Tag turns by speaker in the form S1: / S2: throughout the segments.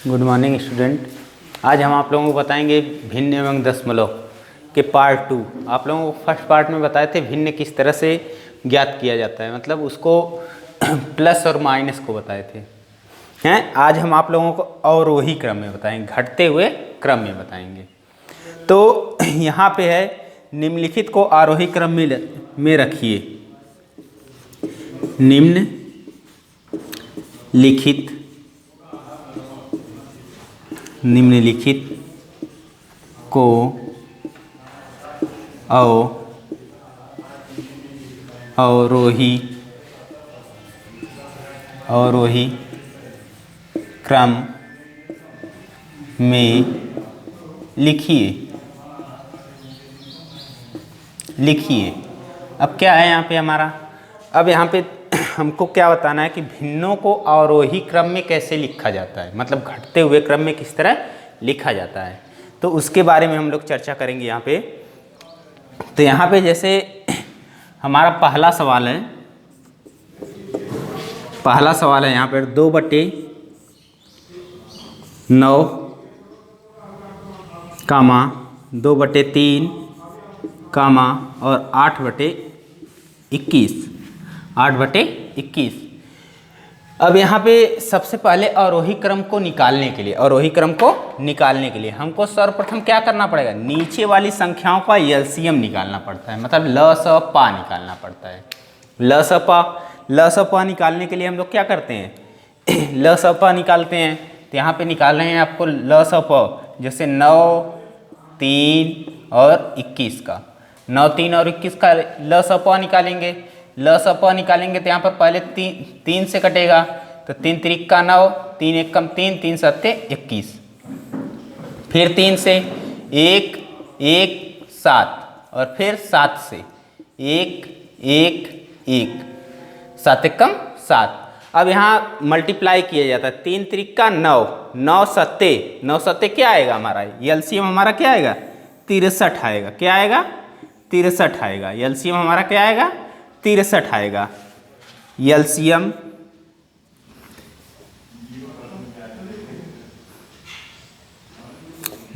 S1: Good morning student. आज हम आप लोगों को बताएंगे भिन्न एवं दशमलव के पार्ट 2। आप लोगों को फर्स्ट पार्ट में बताए थे भिन्न किस तरह से ज्ञात किया जाता है, मतलब उसको प्लस और माइनस को बताए थे हैं। आज हम आप लोगों को अवरोही क्रम में बताएंगे, घटते हुए क्रम में बताएंगे। तो यहाँ पे है निम्नलिखित को आरोही क्रम में रखिए। निम्नलिखित को अवरोही क्रम में लिखिए। अब क्या है यहाँ पे हमारा, अब यहाँ पे हमको क्या बताना है कि भिन्नों को अवरोही क्रम में कैसे लिखा जाता है, मतलब घटते हुए क्रम में किस तरह लिखा जाता है। तो उसके बारे में हम लोग चर्चा करेंगे यहाँ पे। तो यहाँ पे जैसे हमारा पहला सवाल है यहाँ पर 2/9 कामा 2/3 कामा और 8/21। अब यहाँ पे सबसे पहले अवरोही क्रम को निकालने के लिए हमको सर्वप्रथम क्या करना पड़ेगा, नीचे वाली संख्याओं का एलसीएम निकालना पड़ता है, मतलब ल स पा निकालना पड़ता है। ल स पा निकालने के लिए हम लोग क्या करते हैं, ल स पा निकालते हैं। तो यहाँ पे निकाल रहे हैं आपको ल स प, जैसे 9, 3 और 21 का 9, 3 और 21 का ल स प निकालेंगे। ल स प निकालेंगे तो यहाँ पर पहले 3 से कटेगा, तो 3 त्रिक का 9, 3 एक कम 3, 3 सत्ते 21, फिर 3 से 1, 1, 7 और फिर 7 से 1, 1, 1, 7 एक कम 7। अब यहाँ मल्टीप्लाई किया जाता है, 3 त्रिक का 9, 9 सत्ते क्या आएगा हमारा, एलसीएम हमारा क्या आएगा 63 आएगा। क्या आएगा 63 आएगा। एलसीएम हमारा क्या आएगा 63 आएगा। एलसीएम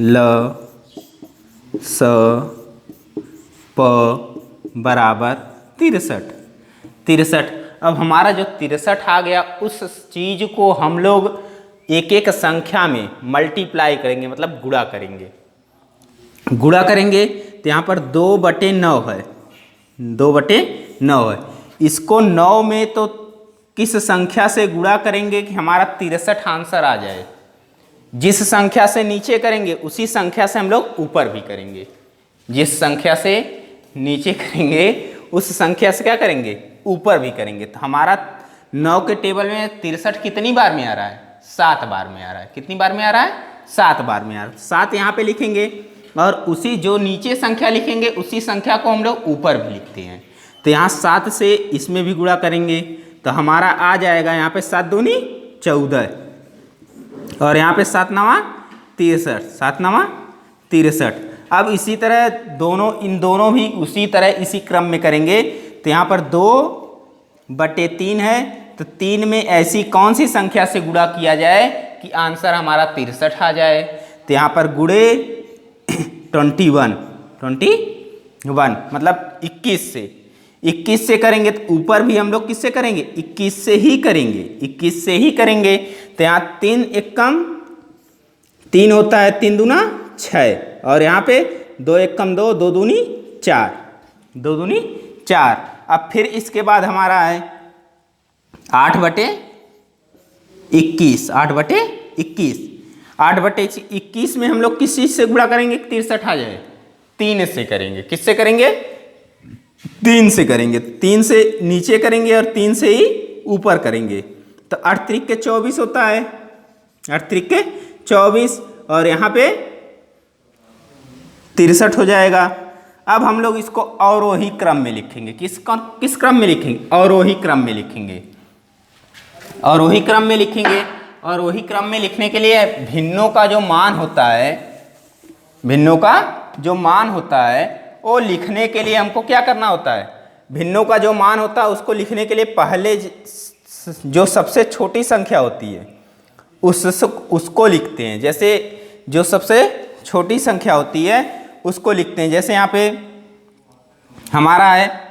S1: ल स प बराबर 63। अब हमारा जो 63 आ गया, उस चीज को हम लोग एक एक संख्या में मल्टीप्लाई करेंगे, मतलब गुणा करेंगे। तो यहाँ पर 2/9 है, 2/9 है। इसको 9 में तो किस संख्या से गुणा करेंगे कि हमारा 63 आंसर आ जाए। जिस संख्या से नीचे करेंगे उसी संख्या से हम लोग ऊपर भी करेंगे। जिस संख्या से नीचे करेंगे उस संख्या से क्या करेंगे, ऊपर भी करेंगे। तो हमारा 9 के टेबल में 63 कितनी बार में आ रहा है, 7 बार में आ रहा है। कितनी बार में आ रहा है, 7 बार में आ रहा है। 7 यहाँ पे लिखेंगे और उसी जो नीचे संख्या लिखेंगे उसी संख्या को हम लोग ऊपर भी लिखते हैं। तो यहाँ 7 से इसमें भी गुणा करेंगे तो हमारा आ जाएगा यहाँ पे 7 दूनी 14 और यहाँ पे 7 9 63। अब इसी तरह इन दोनों भी उसी तरह इसी क्रम में करेंगे। तो यहाँ पर 2/3 है, तो 3 में ऐसी कौन सी संख्या से गुणा किया जाए कि आंसर हमारा 63 आ जाए। तो यहाँ पर गुणे 21 मतलब 21 से करेंगे। तो ऊपर भी हम लोग किससे करेंगे, 21 से ही करेंगे। तो यहाँ 3 एक कम 3 होता है, 3 दूना 6 और यहाँ पे 2 एक कम 2, 2 दूनी 4। अब फिर इसके बाद हमारा है 8/21। 8/21 में हम लोग किस चीज से गुणा करेंगे 63 आ जाए, 3 से करेंगे। किससे करेंगे, 3 से करेंगे। 3 से नीचे करेंगे और 3 से ही ऊपर करेंगे। तो 8 त्रिक के 24 होता है, 8 त्रिक के 24 और यहाँ पे 63 हो जाएगा। अब हम लोग इसको अवरोही क्रम में लिखेंगे। किस क्रम में लिखेंगे, अवरोही क्रम में लिखेंगे। अवरोही क्रम में लिखने के लिए भिन्नों का जो मान होता है वो लिखने के लिए हमको क्या करना होता है, भिन्नों का जो मान होता है उसको लिखने के लिए पहले जो सबसे छोटी संख्या होती है उसको लिखते हैं। जैसे जो सबसे छोटी संख्या होती है उसको लिखते हैं। जैसे यहाँ पे हमारा है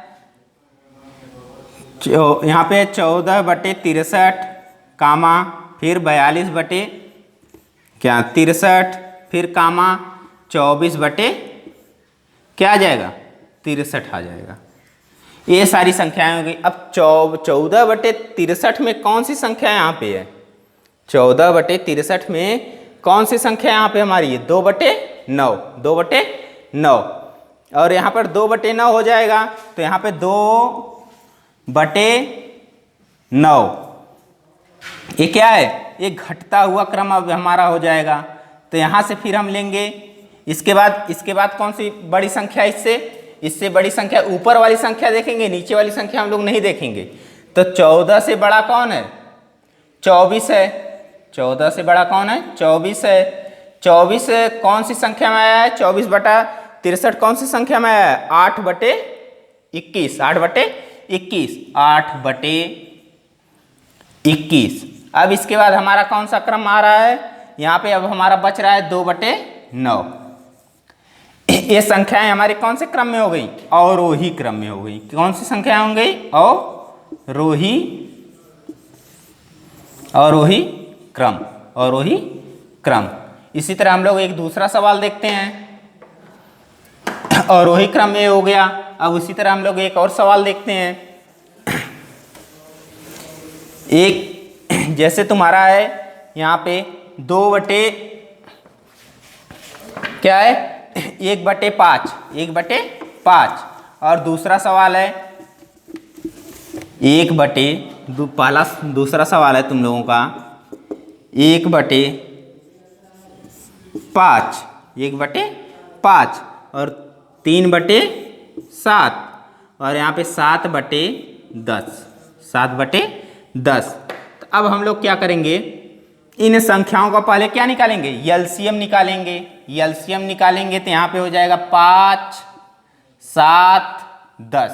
S1: यहाँ पे 14/63 कामा फिर 42/63 फिर कामा 24/ क्या आ जाएगा 63 आ जाएगा। ये सारी संख्याएं हो गई। अब 14/63 में कौन सी संख्या यहाँ पे है? 14/63 में कौन सी संख्या यहाँ पे हमारी है? 2/9 2/9 और यहाँ पर 2/9 हो जाएगा तो यहाँ पे 2/9 ये क्या है? ये घटता हुआ क्रम अब हमारा हो जाएगा। तो यहाँ से फिर हम लेंगे इसके बाद कौन सी बड़ी संख्या? इससे बड़ी संख्या ऊपर वाली संख्या देखेंगे, नीचे वाली संख्या हम लोग नहीं देखेंगे। तो 14 से बड़ा कौन है? 24 है। 14 से बड़ा कौन है? 24 है। 24 कौन सी संख्या में आया है? 24/63 कौन सी संख्या में आया है? 8/21 8/21। अब इसके बाद हमारा कौन सा क्रम आ रहा है? यहाँ पे अब हमारा बच रहा है 2/9। ये संख्याएं हमारी कौन से क्रम में हो गई? अवरोही क्रम में हो गई। कौन सी संख्याएं हो गई? अवरोही क्रम। इसी तरह हम लोग एक दूसरा सवाल देखते हैं। अवरोही क्रम में हो गया। अब उसी तरह हम लोग एक और सवाल देखते हैं। एक जैसे तुम्हारा है यहाँ पे 1/5 और दूसरा सवाल है दूसरा सवाल है तुम लोगों का 1/5 और 3/7 और यहाँ पे 7/10। तो अब हम लोग क्या करेंगे? इन संख्याओं का पहले क्या निकालेंगे? एलसीएम निकालेंगे। तो यहाँ पे हो जाएगा 5, 7, 10।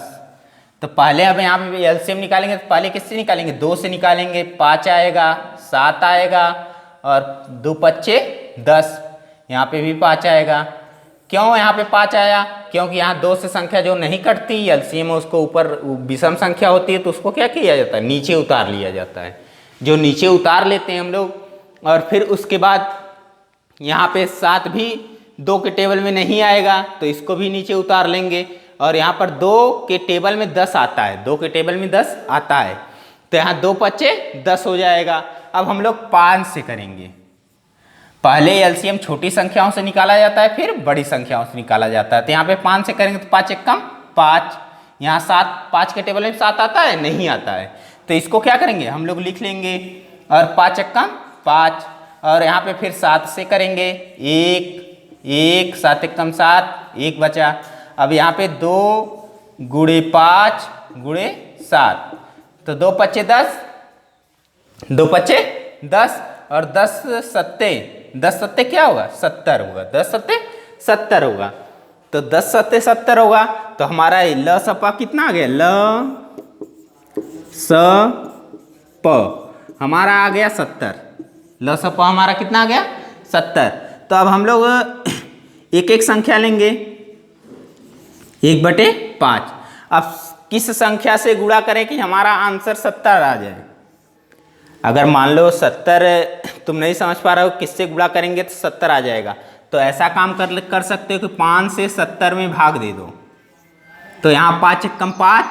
S1: तो पहले अब यहाँ पे एलसीएम निकालेंगे तो पहले किससे निकालेंगे? 2 से निकालेंगे। 5 आएगा, 7 आएगा और 2 5 10। यहाँ पे भी 5 आएगा। क्यों यहाँ पे 5 आया? क्योंकि यहाँ 2 से संख्या जो नहीं कटती एलसीएम उसको ऊपर विषम संख्या होती है तो उसको क्या किया जाता है? नीचे उतार लिया जाता है। जो नीचे उतार लेते हैं हम लोग। और फिर उसके बाद यहाँ पे 7 भी 2 के टेबल में नहीं आएगा तो इसको भी नीचे उतार लेंगे। और यहाँ पर 2 के टेबल में 10 आता है। 2 के टेबल में 10 आता है तो यहाँ 2 5 10 हो जाएगा। अब हम लोग 5 से करेंगे। पहले एलसीएम छोटी संख्याओं से निकाला जाता है फिर बड़ी संख्याओं से निकाला जाता है। तो यहाँ पे 5 से करेंगे तो 5 1 कम 5। यहाँ 5 के टेबल में 7 आता है? नहीं आता है। तो इसको क्या करेंगे? हम लोग लिख लेंगे और 5 1 कम 5 और यहाँ पे फिर 7 से करेंगे 1 7 1 कम 7 1 बचा। अब यहाँ पे 2 × 5 × 7 तो 2 5 10 और 10 सत्ते क्या होगा? 70 होगा। 10 सत्ते 70 होगा। तो 10 सत्ते 70 होगा तो हमारा ल सपा कितना आ गया? हमारा आ गया 70। ल सपा हमारा कितना आ गया? 70। तो अब हम लोग एक एक संख्या लेंगे 1/5। अब किस संख्या से गुणा करें कि हमारा आंसर 70 आ जाए? अगर मान लो 70 तुम नहीं समझ पा रहे हो किससे गुणा करेंगे तो 70 आ जाएगा। तो ऐसा काम कर सकते हो कि 5 से 70 में भाग दे दो। तो यहाँ 5 1 कम 5,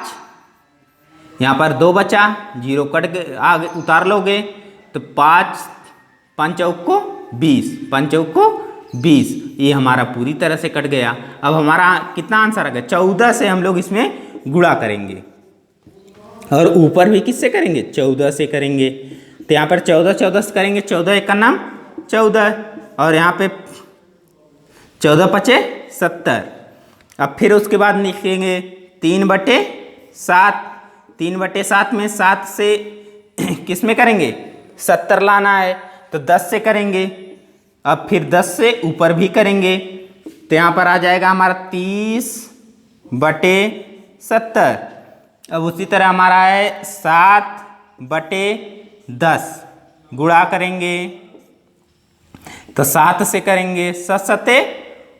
S1: यहाँ पर 2 बचा, 0 कट आगे उतार लोगे तो 5 5 चौको 20, 5 चौको 20। ये हमारा पूरी तरह से कट गया। अब हमारा कितना आंसर आ गया? 14 से हम लोग इसमें गुणा करेंगे और ऊपर भी किससे करेंगे? 14 से करेंगे। तो यहाँ पर 14 से करेंगे। 14 1 का नाम 14 और यहाँ पे 14 5 70। अब फिर उसके बाद लिखेंगे 3/7। 3/7 में 7 से किस में करेंगे? 70 लाना है तो 10 से करेंगे। अब फिर 10 से ऊपर भी करेंगे तो यहाँ पर आ जाएगा हमारा 30/70। अब उसी तरह हमारा है 7/10। गुणा करेंगे तो 7 से करेंगे, 7 सत्ते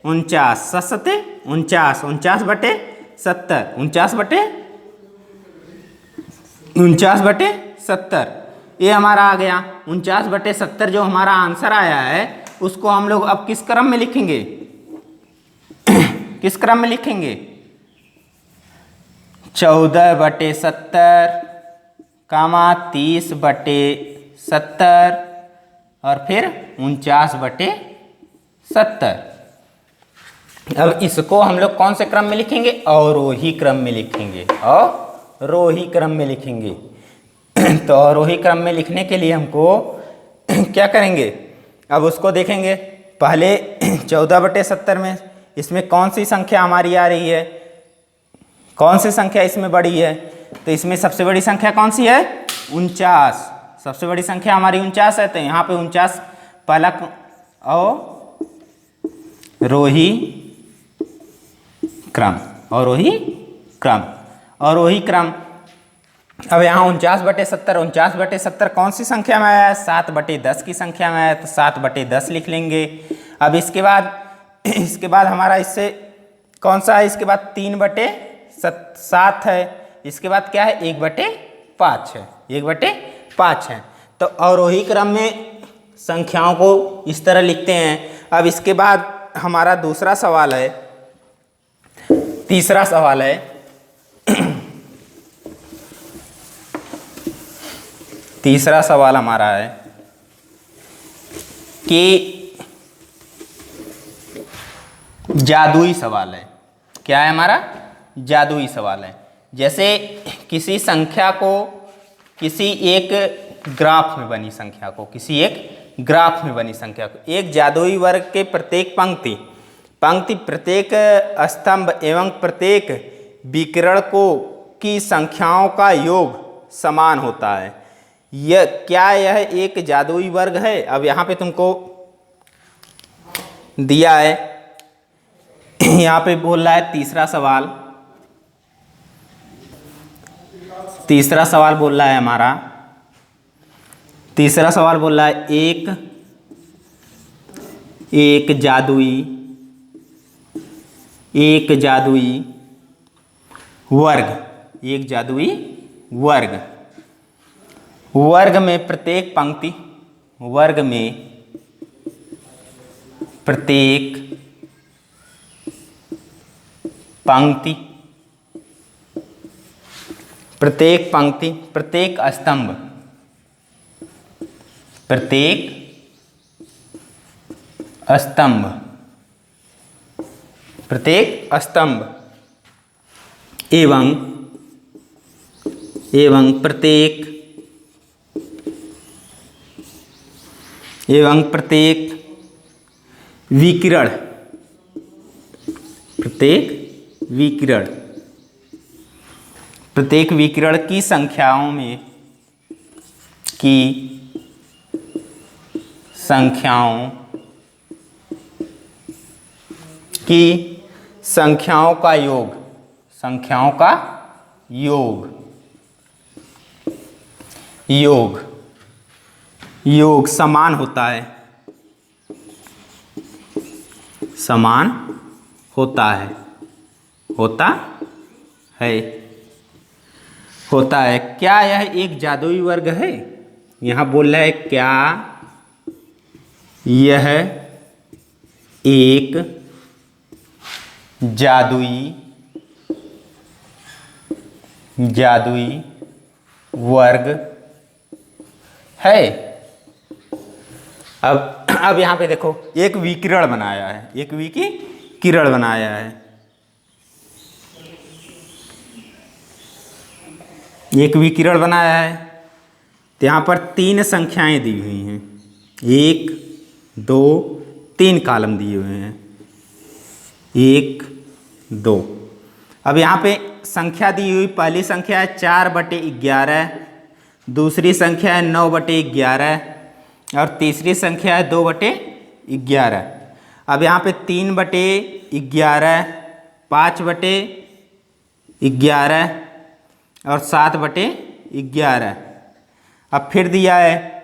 S1: 49, 7 सत्ते 49, 49 बटे 70, 49 बटे 70, ये हमारा आ गया 49 बटे 70। जो हमारा आंसर आया है उसको हम लोग अब किस क्रम में लिखेंगे, किस क्रम में लिखेंगे, 14 बटे 70 कामा 30 बटे 70 और फिर 49 बटे 70। अब इसको हम लोग कौन से क्रम में लिखेंगे, अवरोही क्रम में लिखेंगे, अवरोही क्रम में लिखेंगे। तो अवरोही क्रम में लिखने के लिए हमको क्या करेंगे, अब उसको देखेंगे। पहले 14 बटे 70 में इसमें कौन सी संख्या हमारी आ रही है, कौन सी संख्या इसमें बड़ी है, तो इसमें सबसे बड़ी संख्या कौन सी है, 49, सबसे बड़ी संख्या हमारी 49 है। तो यहाँ पे 49 पहला अवरोही क्रम, अवरोही क्रम, अवरोही क्रम। अब यहाँ 49 बटे 70, 49 बटे 70 कौन सी संख्या में आया है, 7 बटे 10 की संख्या में आया, तो 7 बटे 10 लिख लेंगे। अब इसके बाद हमारा इससे कौन सा है, इसके बाद 3 बटे 7 है, इसके बाद क्या है, 1 बटे 5 है, 1 बटे 5 है। तो अवरोही क्रम में संख्याओं को इस तरह लिखते हैं। अब इसके बाद हमारा दूसरा सवाल है, तीसरा सवाल है, तीसरा सवाल हमारा है कि जादुई सवाल है। क्या है हमारा, जादुई सवाल है। जैसे किसी संख्या को किसी एक ग्राफ में बनी संख्या को, किसी एक ग्राफ में बनी संख्या को एक जादुई वर्ग के प्रत्येक पंक्ति प्रत्येक स्तंभ एवं प्रत्येक विकर्ण को की संख्याओं का योग समान होता है। क्या यह एक जादुई वर्ग है। अब यहाँ पे तुमको दिया है, यहाँ पे बोल रहा है तीसरा सवाल बोल रहा है हमारा, तीसरा सवाल बोल रहा है एक जादुई वर्ग में प्रत्येक पंक्ति प्रत्येक स्तंभ एवं प्रत्येक विकिरण की संख्याओं का योग समान होता है, क्या यह एक जादुई वर्ग है। यहाँ बोल रहा है क्या यह एक जादुई वर्ग है। अब यहाँ पे देखो एक विकिरण बनाया है, तो यहाँ पर 3 संख्याएं दी हुई हैं, 1 2 3 कॉलम दिए हुए हैं, 1 2। अब यहाँ पे संख्या दी हुई, पहली संख्या है 4 बटे 11, दूसरी संख्या है 9 बटे 11 और तीसरी संख्या है 2 बटे 11। अब यहाँ पे 3 बटे 11, 5 बटे 11 और 7 बटे 11। अब फिर दिया है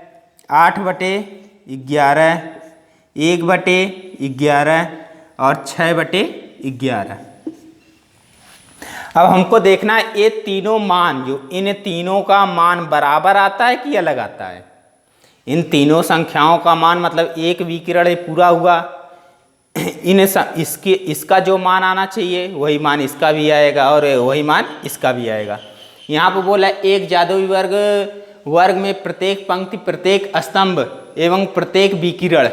S1: 8/11, 1/11 और 6/11। अब हमको देखना है ये तीनों मान, जो इन तीनों का मान बराबर आता है कि अलग आता है। इन तीनों संख्याओं का मान मतलब एक विकिरण ये पूरा हुआ, इसका जो मान आना चाहिए वही मान इसका भी आएगा और वही मान इसका भी आएगा। यहाँ पर बोला एक जादुई वर्ग में प्रत्येक पंक्ति, प्रत्येक स्तंभ एवं प्रत्येक विकिरण,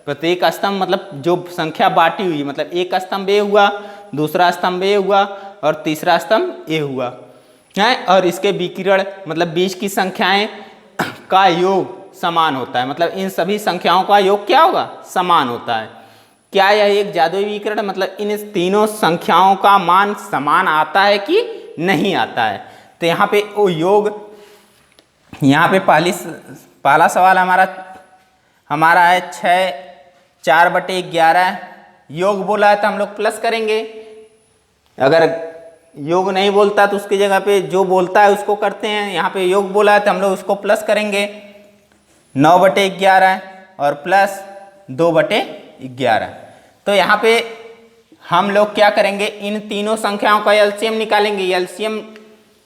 S1: प्रत्येक स्तंभ मतलब जो संख्या बांटी हुई, मतलब एक स्तंभ ए हुआ, दूसरा स्तंभ ए हुआ और तीसरा स्तंभ ए हुआ है, और इसके विकिरण मतलब बीच की संख्याएं का योग समान होता है, मतलब इन सभी संख्याओं का योग क्या होगा, समान होता है। क्या यह एक जादुई विकिरण मतलब इन तीनों संख्याओं का मान समान आता है कि नहीं आता है। तो यहाँ पे वो योग, यहाँ पे पहला सवाल हमारा है 4/11 योग बोला है तो हम लोग प्लस करेंगे। अगर योग नहीं बोलता तो उसकी जगह पे जो बोलता है उसको करते हैं। यहाँ पे योग बोला है तो हम लोग उसको प्लस करेंगे। 9/11 और प्लस 2/11। तो यहाँ पे हम लोग क्या करेंगे, इन तीनों संख्याओं का एलसीएम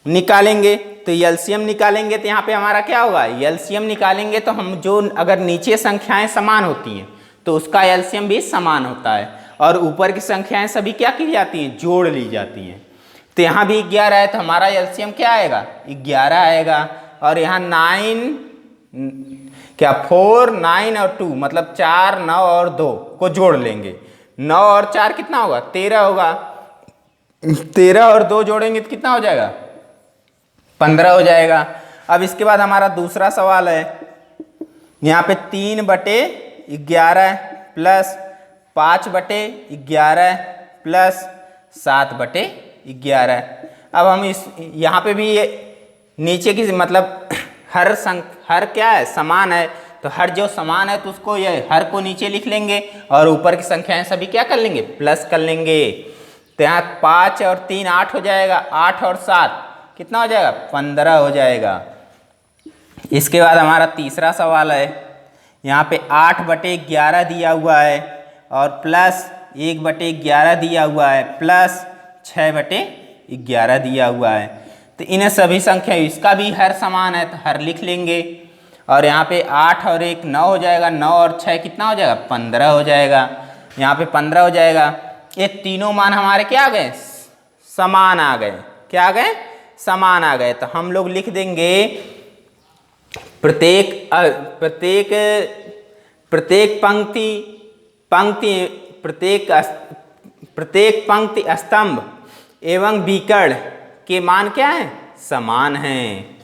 S1: निकालेंगे। तो एलसीएम निकालेंगे तो यहाँ पे हमारा क्या होगा, एलसीएम निकालेंगे तो हम जो अगर नीचे संख्याएं समान होती हैं तो उसका एलसीएम भी समान होता है, और ऊपर की संख्याएं सभी क्या की जाती हैं, जोड़ ली जाती हैं। तो यहाँ भी 11 है तो हमारा एलसीएम क्या आएगा, 11 आएगा। और यहाँ 4, 9 और 2 मतलब 4, 9 और 2 को जोड़ लेंगे। 9 और 4 कितना होगा, 13 होगा। 13 और 2 जोड़ेंगे तो कितना हो जाएगा, 15 हो जाएगा। अब इसके बाद हमारा दूसरा सवाल है, यहाँ पे 3/11 प्लस 5/11 प्लस 7/11। अब हम यहाँ पे भी नीचे की मतलब हर क्या है, समान है, तो हर जो समान है तो उसको ये हर को नीचे लिख लेंगे और ऊपर की संख्याएं सभी क्या कर लेंगे, प्लस कर लेंगे। तो यहाँ 5 और 3 8 हो जाएगा, 8 और 7 कितना हो जाएगा, 15 हो जाएगा। इसके बाद हमारा तीसरा सवाल है, यहाँ पे 8/11 दिया हुआ है और प्लस 1/11 दिया हुआ है प्लस 6/11 दिया हुआ है। तो इन सभी संख्या, इसका भी हर समान है तो हर लिख लेंगे। और यहाँ पे 8 और 1 9 हो जाएगा, 9 और 6 कितना हो जाएगा, 15 हो जाएगा। यहाँ पे 15 हो जाएगा। ये तीनों मान हमारे क्या आ गए, समान आ गए। क्या आ गए, समान आ गए। तो हम लोग लिख देंगे प्रत्येक पंक्ति स्तंभ एवं विकर्ण के मान क्या है, समान हैं।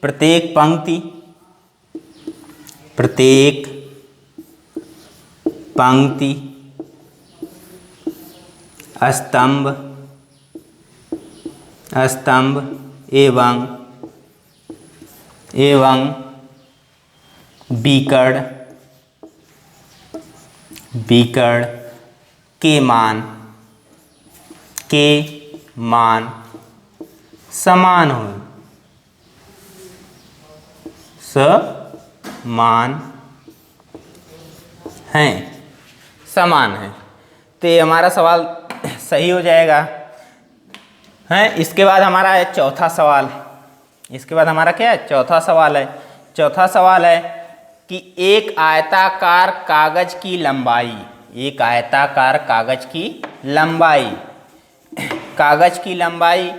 S1: प्रत्येक पंक्ति स्तंभ एवं विकर्ण के मान समान हो, समान है। तो ये हमारा सवाल सही हो जाएगा है। इसके बाद हमारा है चौथा सवाल। इसके बाद हमारा क्या है, चौथा सवाल है। चौथा सवाल है कि एक आयताकार कागज की लंबाई, कागज की लंबाई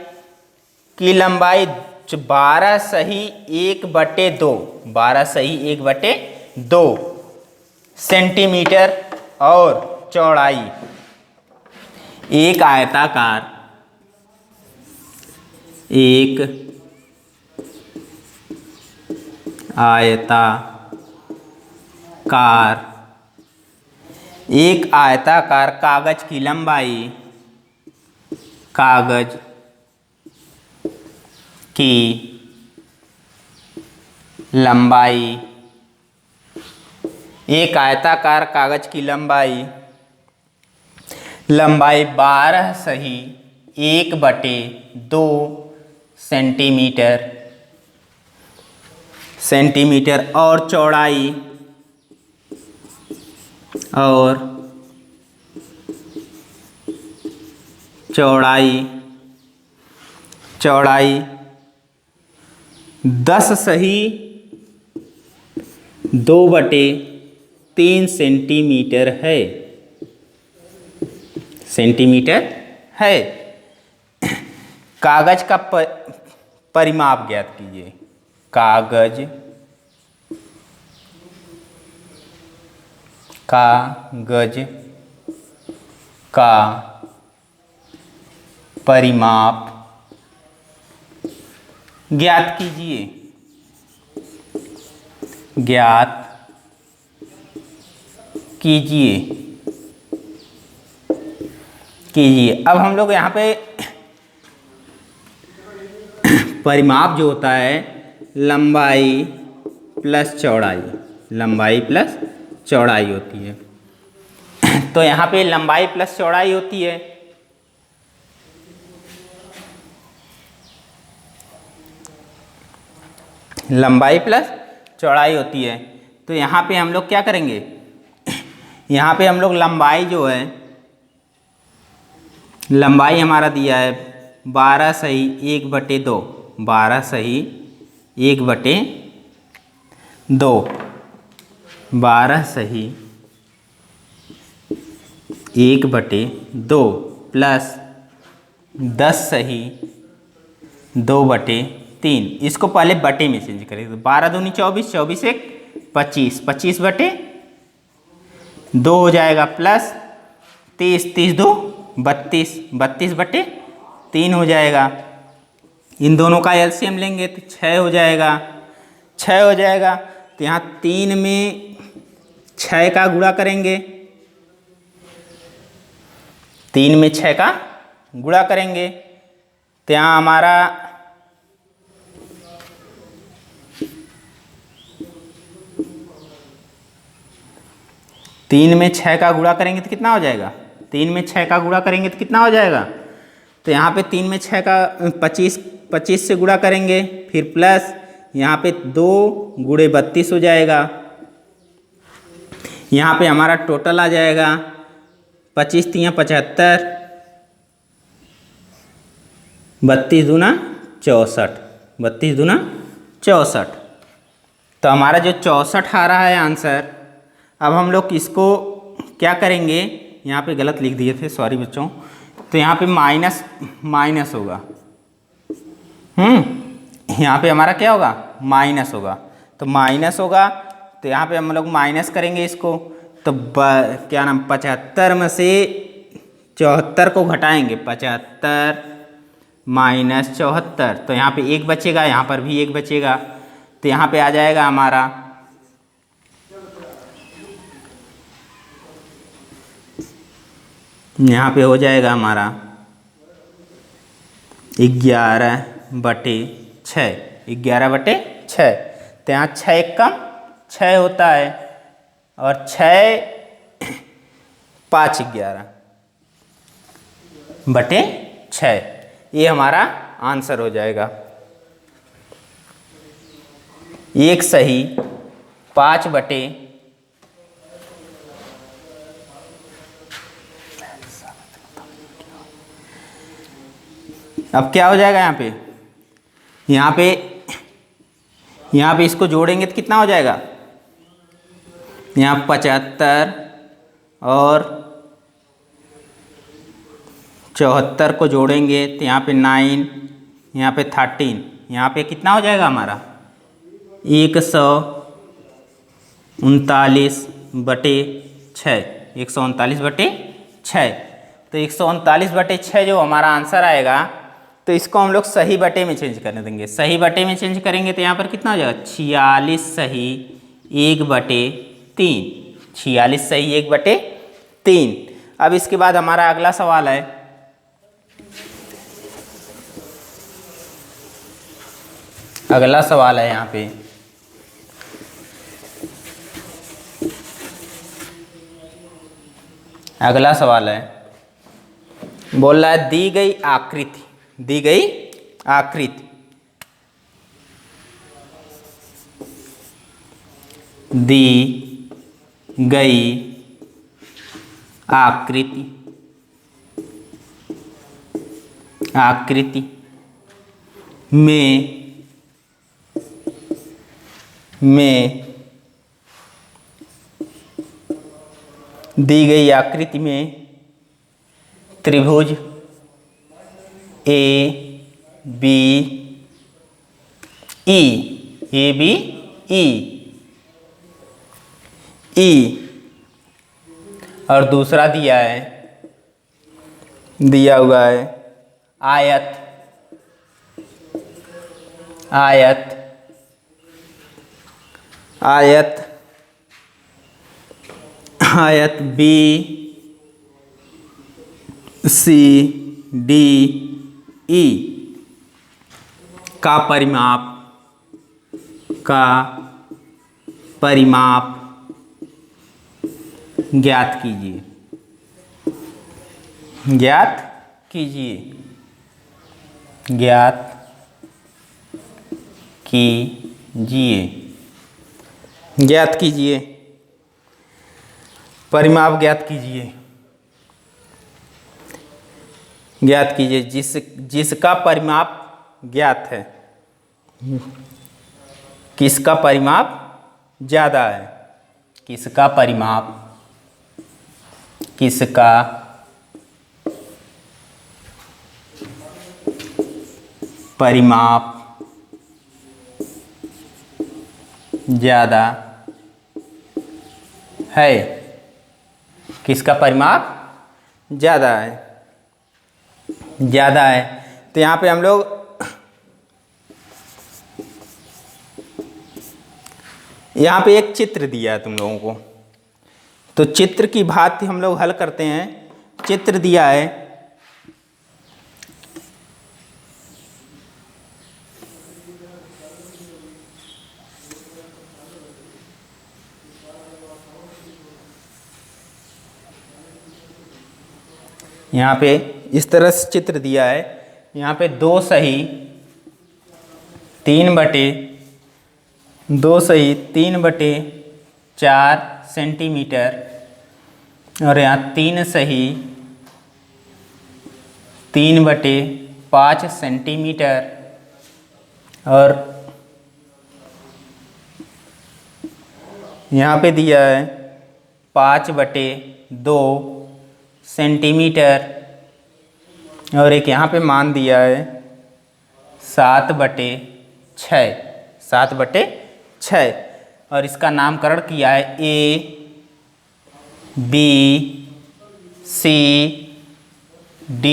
S1: 12 सही 1/2 सेंटीमीटर और चौड़ाई। एक आयताकार कागज की लंबाई एक आयताकार कागज की लंबाई 12 सही 1/2 सेंटीमीटर सेंटीमीटर और चौड़ाई चौड़ाई 10 सही 2/3 सेंटीमीटर है। कागज का परिमाप ज्ञात कीजिए। कागज का परिमाप ज्ञात कीजिए। अब हम लोग यहाँ पे परिमाप जो होता है लंबाई प्लस चौड़ाई होती है। तो यहाँ पे लंबाई प्लस चौड़ाई होती है। लंबाई प्लस चौड़ाई होती है। तो यहाँ पे हम लोग क्या करेंगे, यहाँ पे हम लोग लंबाई जो है, लंबाई हमारा दिया है 12 सही 1/2, 12 सही 1/2, 12 सही 1/2 प्लस 10 सही 2/3। इसको पहले बटे में चेंज करेंगे। 12 दूनी 24, 24 एक 25, 25/2 हो जाएगा, प्लस 30, 30 2 32, 32/3 हो जाएगा। इन दोनों का एलसीएम लेंगे तो 6 हो जाएगा। तो यहाँ 3 में 6 का गुणा करेंगे, 3 में 6 का गुणा करेंगे तो यहाँ हमारा 3 में 6 का गुणा करेंगे तो कितना हो जाएगा, 3 में 6 का गुणा करेंगे तो कितना हो जाएगा। तो यहाँ पे 3 में 6 का 25 से गुणा करेंगे, फिर प्लस यहाँ पे 2 गुणे 32 हो जाएगा। यहाँ पे हमारा टोटल आ जाएगा 25 3 75, 32 दूना 64, 32 दूना 64। तो हमारा जो 64 आ रहा है आंसर। अब हम लोग इसको क्या करेंगे, यहाँ पे गलत लिख दिए थे, सॉरी बच्चों। तो यहाँ पे माइनस होगा, यहाँ पे हमारा क्या होगा, माइनस होगा। तो माइनस होगा तो यहाँ पे हम लोग माइनस करेंगे इसको। तो क्या नाम 75 में से 74 को घटाएंगे, 75 माइनस 74। तो यहाँ पे 1 बचेगा, यहाँ पर भी 1 बचेगा। तो यहाँ पे आ जाएगा हमारा यहाँ पे हो जाएगा हमारा 11/6, 11/6। तो यहाँ 6 एक कम 6 होता है, और 6 5 11/6, ये हमारा आंसर हो जाएगा। 1 सही 5/, अब क्या हो जाएगा यहाँ पे इसको जोड़ेंगे तो कितना हो जाएगा, यहाँ 75 और 74 को जोड़ेंगे तो यहाँ पे 9, यहाँ पे 13, यहाँ पे कितना हो जाएगा हमारा 139/6, 139/6। तो 139/6 जो हमारा आंसर आएगा, तो इसको हम लोग सही बटे में चेंज करने देंगे। सही बटे में चेंज करेंगे तो यहाँ पर कितना हो जाएगा, 46 सही 1/3, 46 सही 1/3। अब इसके बाद हमारा अगला सवाल है, यहाँ पे अगला सवाल है, बोल रहा है दी गई आकृति दी गई आकृति में दी गई आकृति में त्रिभुज ए बी ई और दूसरा दिया हुआ है आयत बी सी डी ई का परिमाप ज्ञात कीजिए परिमाप ज्ञात कीजिए जिसका परिमाप ज्ञात है। किसका परिमाप ज़्यादा है? किसका परिमाप ज़्यादा है? किसका परिमाप ज़्यादा है? तो यहाँ पे हम लोग यहाँ पे एक चित्र दिया है तुम लोगों को, तो चित्र की भांति हम लोग हल करते हैं। चित्र दिया है यहाँ पे इस तरह से चित्र दिया है। यहाँ पे 2 सही 3/4 सेंटीमीटर और यहाँ 3 सही 3/5 सेंटीमीटर और यहाँ पे दिया है 5/2 सेंटीमीटर और एक यहाँ पे मान दिया है 7/6 और इसका नामकरण किया है A B C D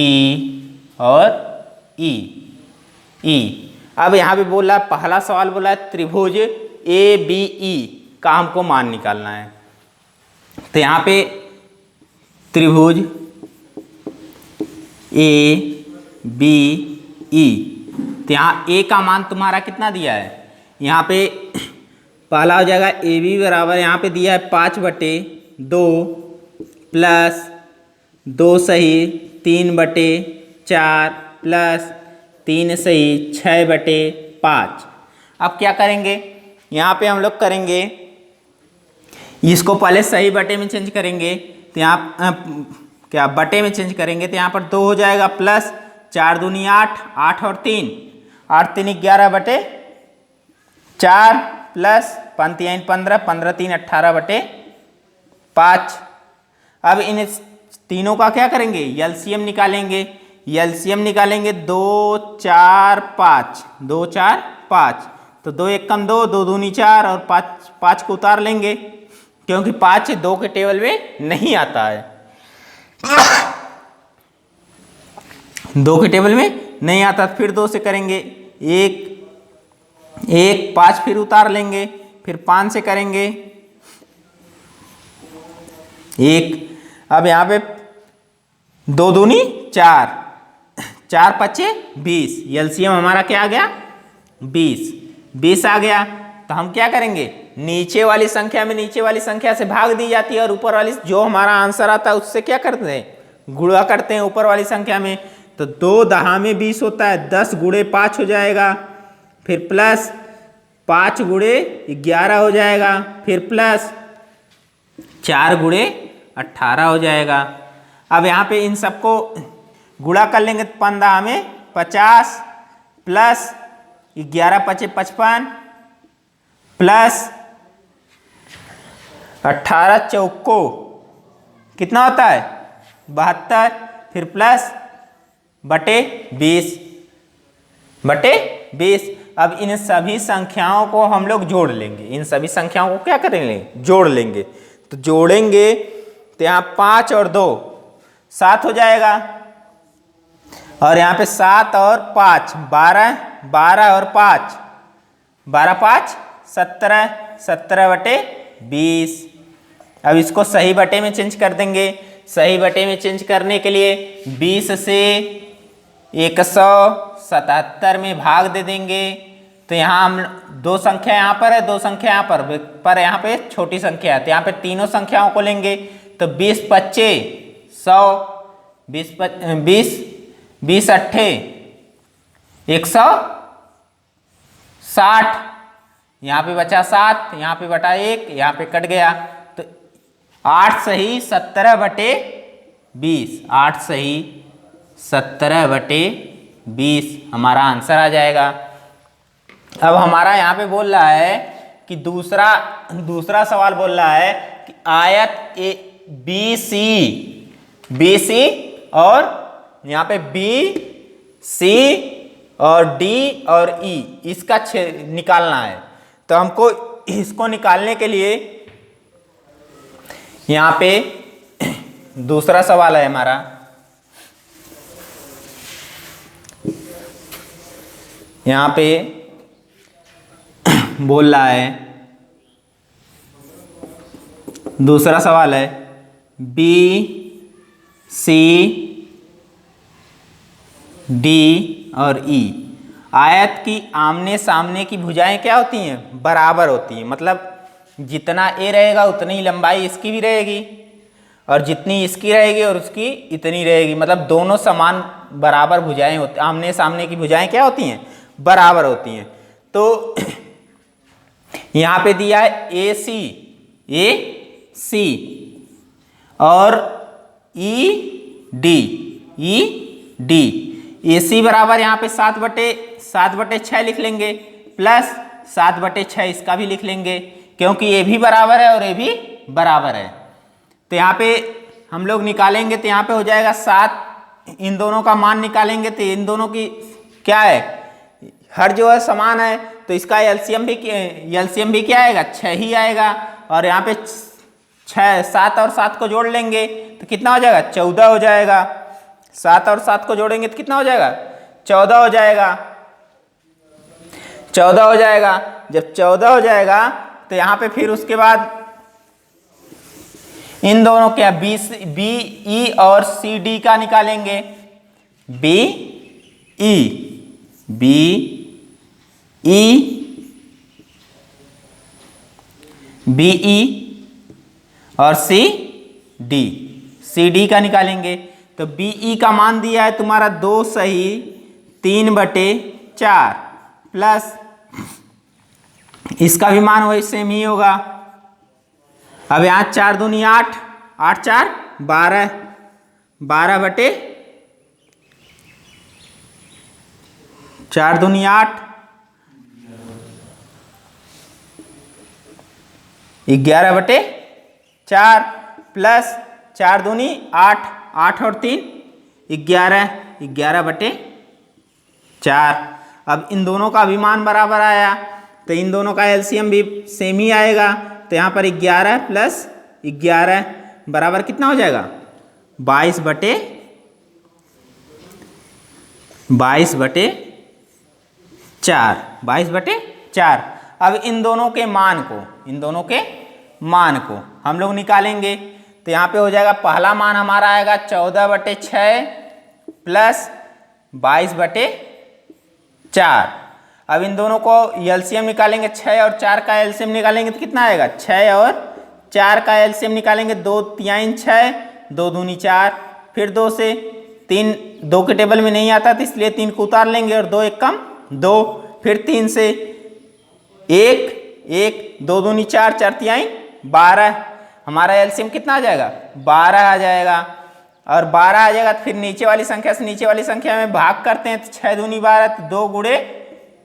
S1: और E। अब यहाँ पे बोल रहा है, पहला सवाल बोला है त्रिभुज ABE का हमको मान निकालना है। तो यहाँ पे त्रिभुज ABE, तो यहाँ A का मान तुम्हारा कितना दिया है? यहाँ पे पहला हो जाएगा AB बराबर, यहाँ पे दिया है 5/2 प्लस 2 सही 3/4 प्लस 3 सही 6/5। अब क्या करेंगे? यहाँ पे हम लोग करेंगे, इसको पहले सही बटे में चेंज करेंगे, तो यहाँ क्या बटे में चेंज करेंगे, तो यहाँ पर 2 हो जाएगा प्लस 4 दूनी 8, 8 और 3, 8 3 11/4 प्लस 5 3 15, 15 3 18/5। अब इन तीनों का क्या करेंगे? एलसीएम निकालेंगे। 2 4 5, 2 4 5, तो 2 1 कम 2, 2 दूनी 4 और 5 को उतार लेंगे क्योंकि 5 2 के टेबल में नहीं आता है। 2 के टेबल में नहीं आता, फिर 2 से करेंगे 1 5, फिर उतार लेंगे, फिर 5 से करेंगे 1। अब यहाँ पे 2 दूनी 4, 4 5 20, एलसीएम हमारा क्या आ गया? 20 आ गया। तो हम क्या करेंगे? नीचे वाली संख्या में नीचे वाली संख्या से भाग दी जाती है और ऊपर वाली जो हमारा आंसर आता है उससे क्या करते हैं? गुणा करते हैं ऊपर वाली संख्या में। तो 2 10 में 20 होता है, 10 गुणे 5 हो जाएगा, फिर प्लस 5 गुणे 11 हो जाएगा, फिर प्लस 4 गुणे 18 हो जाएगा। अब यहाँ पे इन सबको गुणा कर लेंगे तो 15 में 50 प्लस 11 पचे 55 प्लस 18 चौको कितना होता है 72, फिर प्लस बटे 20। अब इन सभी संख्याओं को हम लोग जोड़ लेंगे, इन सभी संख्याओं को क्या करेंगे जोड़ लेंगे। तो जोड़ेंगे तो यहाँ 5 और 2 7 हो जाएगा, और यहाँ पे 7 और 5 12, 12 और 5 12 5 17, 17 बटे 20। अब इसको सही बटे में चेंज कर देंगे। सही बटे में चेंज करने के लिए 20 से 177 में भाग दे देंगे। तो यहाँ हम दो संख्या यहाँ पर है, दो संख्या यहाँ पर यहाँ पे छोटी संख्या है, तो यहाँ पे तीनों संख्याओं को लेंगे। तो 20 पच्चे 100, 20 अट्ठे 160, यहाँ पे बचा 7, यहाँ पे बटा 1, यहाँ पे कट गया। तो 8 सही 17 बटे 20, 8 सही 17 बटे 20 हमारा आंसर आ जाएगा। अब हमारा यहाँ पे बोल रहा है कि दूसरा सवाल बोल रहा है कि आयत बी सी और यहाँ पे बी सी और डी और ई इसका निकालना है। तो हमको इसको निकालने के लिए यहाँ पे दूसरा सवाल है हमारा, यहाँ पे बोल रहा है, दूसरा सवाल है बी सी डी और ई आयत की आमने सामने की भुजाएं क्या होती हैं बराबर होती हैं। मतलब जितना ए रहेगा उतनी लंबाई इसकी भी रहेगी, और जितनी इसकी रहेगी और उसकी इतनी रहेगी। मतलब दोनों समान बराबर भुजाएं होती, आमने सामने की भुजाएं क्या होती हैं बराबर होती हैं। तो यहाँ पे दिया है ए सी और ई डी। ए सी बराबर यहाँ पे 7/6 लिख लेंगे, प्लस 7/6 इसका भी लिख लेंगे, क्योंकि ये भी बराबर है और ये भी बराबर है। तो यहाँ पे हम लोग निकालेंगे तो यहाँ पे हो जाएगा 7, इन दोनों का मान निकालेंगे तो इन दोनों की क्या है हर जो है समान है, तो इसका एलसीएम भी क्या आएगा 6 ही आएगा। और यहाँ पे 6 7 और 7 को जोड़ लेंगे तो कितना हो जाएगा 14 हो जाएगा। 7 और 7 को जोड़ेंगे तो कितना हो जाएगा 14 हो जाएगा। 14 हो जाएगा। जब 14 हो जाएगा तो यहाँ पे फिर उसके बाद इन दोनों क्या बी ई और सी डी का निकालेंगे। बी ई और सी डी का निकालेंगे। तो बी ई का मान दिया है तुम्हारा 2 सही 3/4 प्लस इसका भी मान वही सेम ही होगा। अब यहाँ 4 दूनी 8, 8 4 12, 4 दूनी 8, 11/4 प्लस 4 दूनी 8, 8 और 3 11, 11/4। अब इन दोनों का भी मान बराबर आया तो इन दोनों का एलसीएम भी सेम ही आएगा। तो यहाँ पर 11 प्लस 11 बराबर कितना हो जाएगा 22/4। अब इन दोनों के मान को हम लोग निकालेंगे। तो यहाँ पे हो जाएगा पहला मान हमारा आएगा 14/6 प्लस 22/4। अब इन दोनों को एलसीएम निकालेंगे, 6 और 4 का एलसीएम निकालेंगे तो कितना आएगा 6 और 4 का एलसीएम निकालेंगे 2 3 6, 2 दूनी 4, फिर 2 से 3 2 के टेबल में नहीं आता तो इसलिए 3 को उतार लेंगे और 2 1 कम 2, फिर 3 से एक एक, दो दूनी चार, चार तिहाई 12, हमारा एलसीएम कितना आ जाएगा 12 आ जाएगा। और 12 आ जाएगा तो फिर नीचे वाली संख्या से नीचे वाली संख्या में भाग करते हैं तो 6 दूनी 12, तो 2 गुणे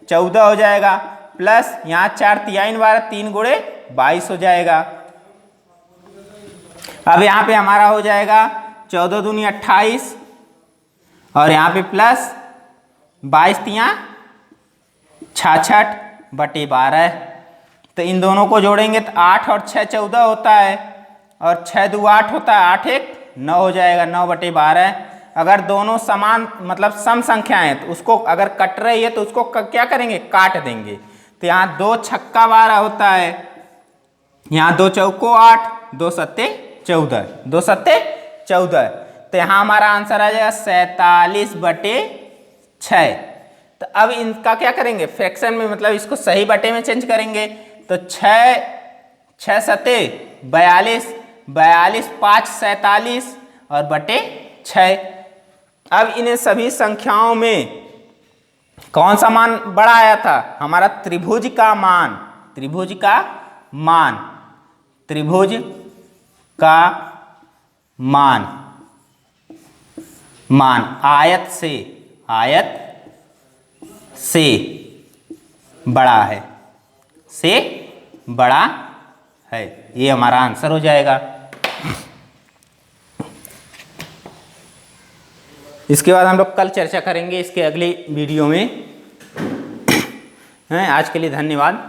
S1: 14 हो जाएगा, प्लस यहाँ 4 तिहाई 12, 3 गुणे 22 हो जाएगा। अब यहाँ पे हमारा हो जाएगा 14 दूनी 28 और यहाँ पे प्लस 22 तिया 66 बटे 12। तो इन दोनों को जोड़ेंगे तो 8 और 6 14 होता है और 6 दो 8 होता है, 8 एक 9 हो जाएगा, 9 बटे 12। अगर दोनों समान मतलब सम संख्याएं हैं तो उसको अगर कट रही है तो उसको क्या करेंगे काट देंगे। तो यहाँ 2 छक्का 12 होता है, यहाँ 2 चौको 8, 2 सत्ते 14, 2 सत्ते 14। तो यहाँ हमारा आंसर आ जाएगा 47 बटे 6। तो अब इनका क्या करेंगे फ्रैक्शन में, मतलब इसको सही बटे में चेंज करेंगे। तो 6 सत्ते 42, 42 5 47 और बटे 6। अब इन्हें सभी संख्याओं में कौन सा मान बड़ा आया था, हमारा त्रिभुज का मान, त्रिभुज का मान, त्रिभुज का मान, मान आयत से बड़ा है, से बड़ा है, ये हमारा आंसर हो जाएगा। इसके बाद हम लोग कल चर्चा करेंगे इसके अगली वीडियो में। आज के लिए धन्यवाद।